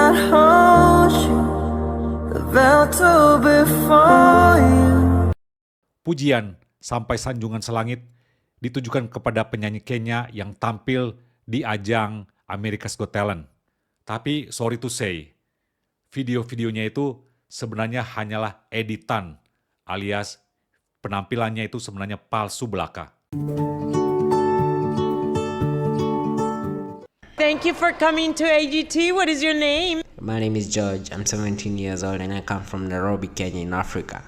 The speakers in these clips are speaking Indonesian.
cannot hold you, the veil to before you. Pujian sampai sanjungan selangit ditujukan kepada penyanyi Kenya yang tampil di ajang America's Got Talent. Tapi sorry to say, video-videonya itu sebenarnya hanyalah editan, alias penampilannya itu sebenarnya palsu belaka. Thank you for coming to AGT. What is your name? My name is George. I'm 17 years old and I come from Nairobi, Kenya in Africa.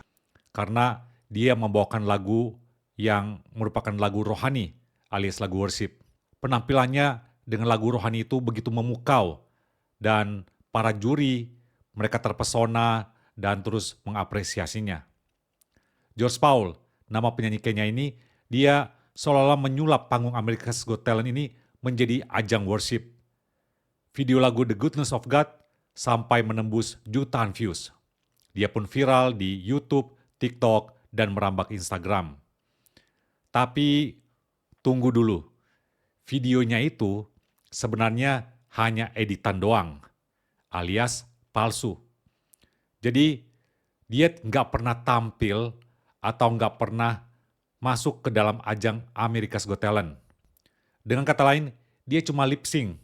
Karena dia membawakan lagu yang merupakan lagu rohani alias lagu worship. Penampilannya dengan lagu rohani itu begitu memukau dan para juri mereka terpesona dan terus mengapresiasinya. George Paul, nama penyanyi Kenya ini, dia seolah-olah menyulap panggung America's Got Talent ini menjadi ajang worship. Video lagu The Goodness of God sampai menembus jutaan views. Dia pun viral di YouTube, TikTok, dan merambah Instagram. Tapi tunggu dulu, videonya itu sebenarnya hanya editan doang, alias palsu. Jadi dia nggak pernah tampil atau nggak pernah masuk ke dalam ajang America's Got Talent. Dengan kata lain, dia cuma lip sync,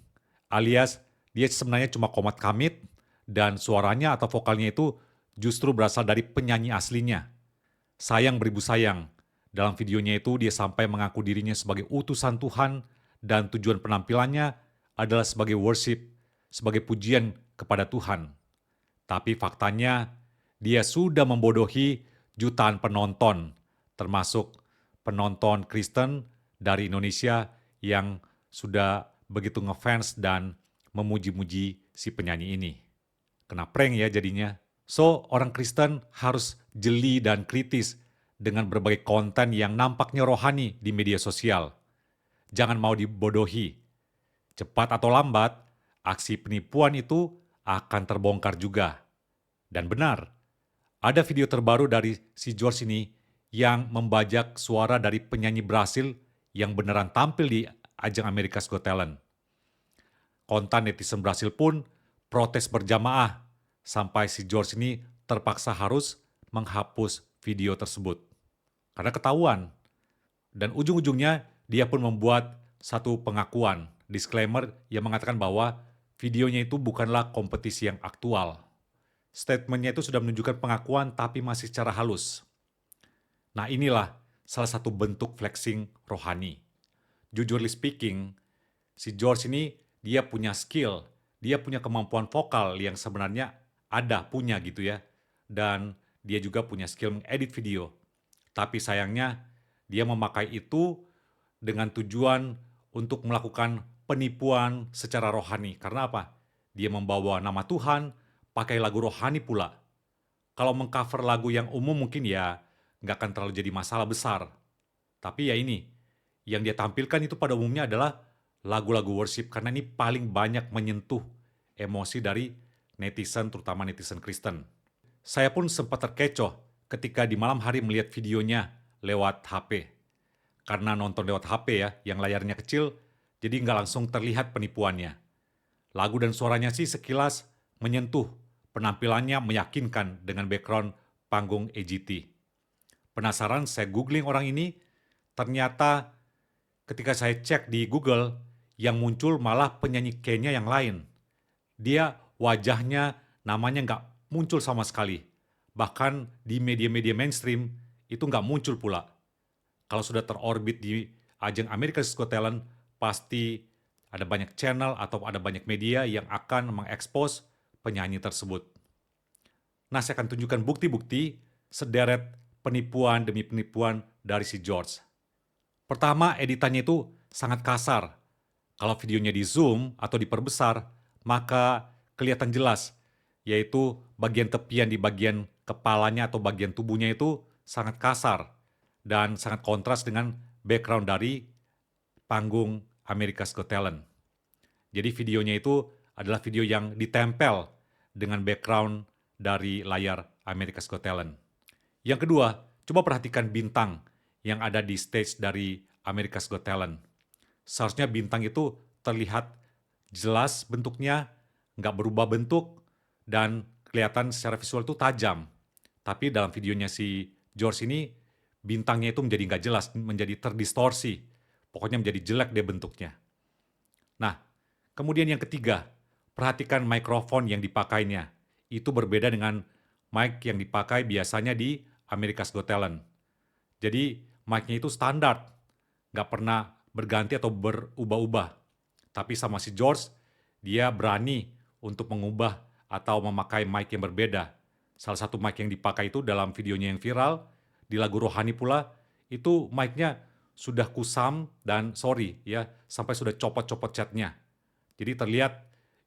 alias dia sebenarnya cuma komat kamit dan suaranya atau vokalnya itu justru berasal dari penyanyi aslinya. Sayang beribu sayang, dalam videonya itu dia sampai mengaku dirinya sebagai utusan Tuhan dan tujuan penampilannya adalah sebagai worship, sebagai pujian kepada Tuhan. Tapi faktanya dia sudah membodohi jutaan penonton, termasuk penonton Kristen dari Indonesia yang sudah begitu ngefans dan memuji-muji si penyanyi ini. Kena prank ya jadinya. So, orang Kristen harus jeli dan kritis dengan berbagai konten yang nampaknya rohani di media sosial. Jangan mau dibodohi. Cepat atau lambat, aksi penipuan itu akan terbongkar juga. Dan benar, ada video terbaru dari si George ini yang membajak suara dari penyanyi Brasil yang beneran tampil di ajang America's Got Talent. Konten netizen Brasil pun protes berjamaah sampai si George ini terpaksa harus menghapus video tersebut. Karena ketahuan. Dan ujung-ujungnya dia pun membuat satu pengakuan, disclaimer yang mengatakan bahwa videonya itu bukanlah kompetisi yang aktual. Statementnya itu sudah menunjukkan pengakuan tapi masih secara halus. Nah inilah salah satu bentuk flexing rohani. Jujurly speaking, si George ini dia punya skill, dia punya kemampuan vokal yang sebenarnya punya gitu ya. Dan dia juga punya skill mengedit video. Tapi sayangnya dia memakai itu dengan tujuan untuk melakukan penipuan secara rohani. Karena apa? Dia membawa nama Tuhan, pakai lagu rohani pula. Kalau mengcover lagu yang umum mungkin ya nggak akan terlalu jadi masalah besar. Tapi ya ini, yang dia tampilkan itu pada umumnya adalah lagu-lagu worship. Karena ini paling banyak menyentuh emosi dari netizen, terutama netizen Kristen. Saya pun sempat terkecoh ketika di malam hari melihat videonya lewat HP. Karena nonton lewat HP ya, yang layarnya kecil, jadi nggak langsung terlihat penipuannya. Lagu dan suaranya sih sekilas menyentuh, penampilannya meyakinkan dengan background panggung AGT. Penasaran, saya googling orang ini, ternyata ketika saya cek di Google, yang muncul malah penyanyi Kenya yang lain. Dia wajahnya, namanya nggak muncul sama sekali. Bahkan di media-media mainstream itu nggak muncul pula. Kalau sudah terorbit di ajang America's Got Talent, pasti ada banyak channel atau ada banyak media yang akan mengekspos penyanyi tersebut. Nah, saya akan tunjukkan bukti-bukti sederet penipuan demi penipuan dari si George. Pertama, editannya itu sangat kasar. Kalau videonya di zoom atau diperbesar, maka kelihatan jelas, yaitu bagian tepian di bagian kepalanya atau bagian tubuhnya itu sangat kasar dan sangat kontras dengan background dari panggung America's Got Talent. Jadi videonya itu adalah video yang ditempel dengan background dari layar America's Got Talent. Yang kedua, coba perhatikan bintang yang ada di stage dari America's Got Talent. Seharusnya bintang itu terlihat jelas bentuknya, nggak berubah bentuk, dan kelihatan secara visual itu tajam. Tapi dalam videonya si George ini, bintangnya itu menjadi nggak jelas, menjadi terdistorsi. Pokoknya menjadi jelek deh bentuknya. Nah, kemudian yang ketiga, perhatikan mikrofon yang dipakainya. Itu berbeda dengan mic yang dipakai biasanya di America's Got Talent. Jadi, mic-nya itu standar, nggak pernah berganti atau berubah-ubah. Tapi sama si George, dia berani untuk mengubah atau memakai mic yang berbeda. Salah satu mic yang dipakai itu dalam videonya yang viral, di lagu Rohani pula, itu mic-nya sudah kusam dan sorry ya, sampai sudah copot-copot catnya. Jadi terlihat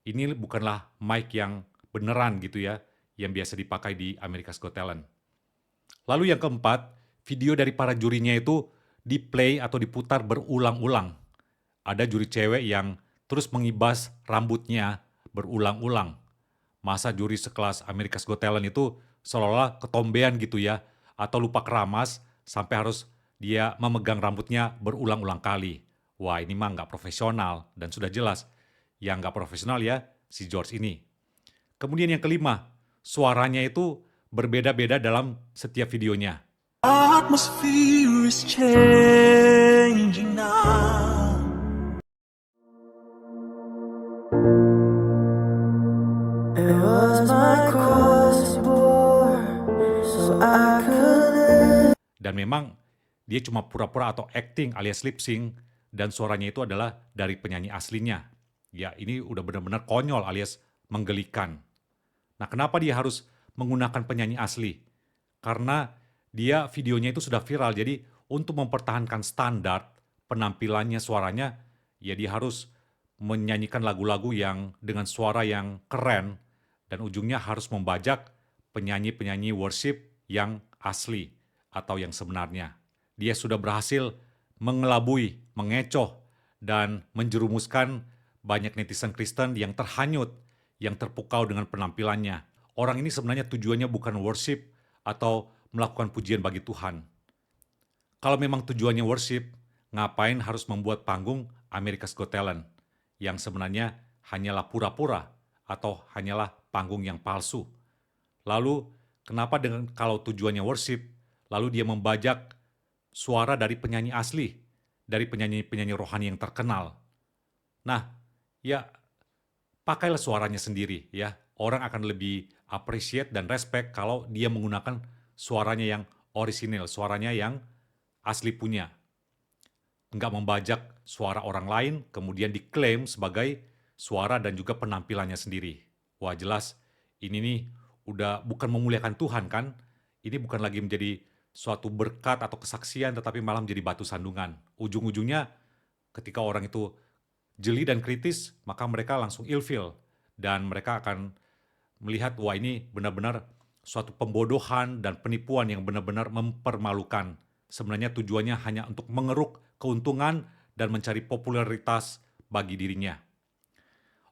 ini bukanlah mic yang beneran gitu ya, yang biasa dipakai di America's Got Talent. Lalu yang keempat, video dari para jurinya itu di-play atau diputar berulang-ulang. Ada juri cewek yang terus mengibas rambutnya berulang-ulang. Masa juri sekelas America's Got Talent itu seolah-olah ketombean gitu ya, atau lupa keramas sampai harus dia memegang rambutnya berulang-ulang kali. Wah, ini mah nggak profesional, dan sudah jelas yang nggak profesional ya si George ini. Kemudian yang kelima, suaranya itu berbeda-beda dalam setiap videonya. Atmosphere is changing now. It was my cross you bore, so I could live. Dan memang dia cuma pura-pura atau acting alias lip sync, dan suaranya itu adalah dari penyanyi aslinya. Ya, ini udah benar-benar konyol alias menggelikan. Nah, kenapa dia harus menggunakan penyanyi asli? Karena dia videonya itu sudah viral, jadi untuk mempertahankan standar penampilannya, suaranya, ya dia harus menyanyikan lagu-lagu yang dengan suara yang keren, dan ujungnya harus membajak penyanyi-penyanyi worship yang asli atau yang sebenarnya. Dia sudah berhasil mengelabui, mengecoh, dan menjerumuskan banyak netizen Kristen yang terhanyut, yang terpukau dengan penampilannya. Orang ini sebenarnya tujuannya bukan worship atau melakukan pujian bagi Tuhan. Kalau memang tujuannya worship, ngapain harus membuat panggung America's Got Talent yang sebenarnya hanyalah pura-pura atau hanyalah panggung yang palsu? Lalu, kenapa kalau tujuannya worship, lalu dia membajak suara dari penyanyi asli, dari penyanyi-penyanyi rohani yang terkenal? Nah, ya pakailah suaranya sendiri ya. Orang akan lebih appreciate dan respect kalau dia menggunakan suaranya yang orisinil, suaranya yang asli punya. Nggak membajak suara orang lain, kemudian diklaim sebagai suara dan juga penampilannya sendiri. Wah, jelas ini nih udah bukan memuliakan Tuhan kan? Ini bukan lagi menjadi suatu berkat atau kesaksian, tetapi malah menjadi batu sandungan. Ujung-ujungnya ketika orang itu jeli dan kritis, maka mereka langsung ilfil. Dan mereka akan melihat, wah ini benar-benar suatu pembodohan dan penipuan yang benar-benar mempermalukan. Sebenarnya tujuannya hanya untuk mengeruk keuntungan dan mencari popularitas bagi dirinya.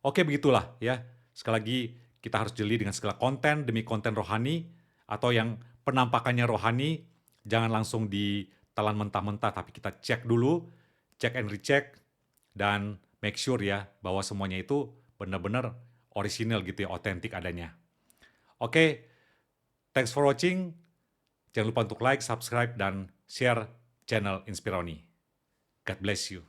Oke, begitulah ya. Sekali lagi, kita harus jeli dengan segala konten demi konten rohani, atau yang penampakannya rohani, jangan langsung ditelan mentah-mentah, tapi kita cek dulu, check and recheck, dan make sure ya bahwa semuanya itu benar-benar original gitu ya, otentik adanya. Oke, thanks for watching. Jangan lupa untuk like, subscribe, dan share channel Inspironi. God bless you.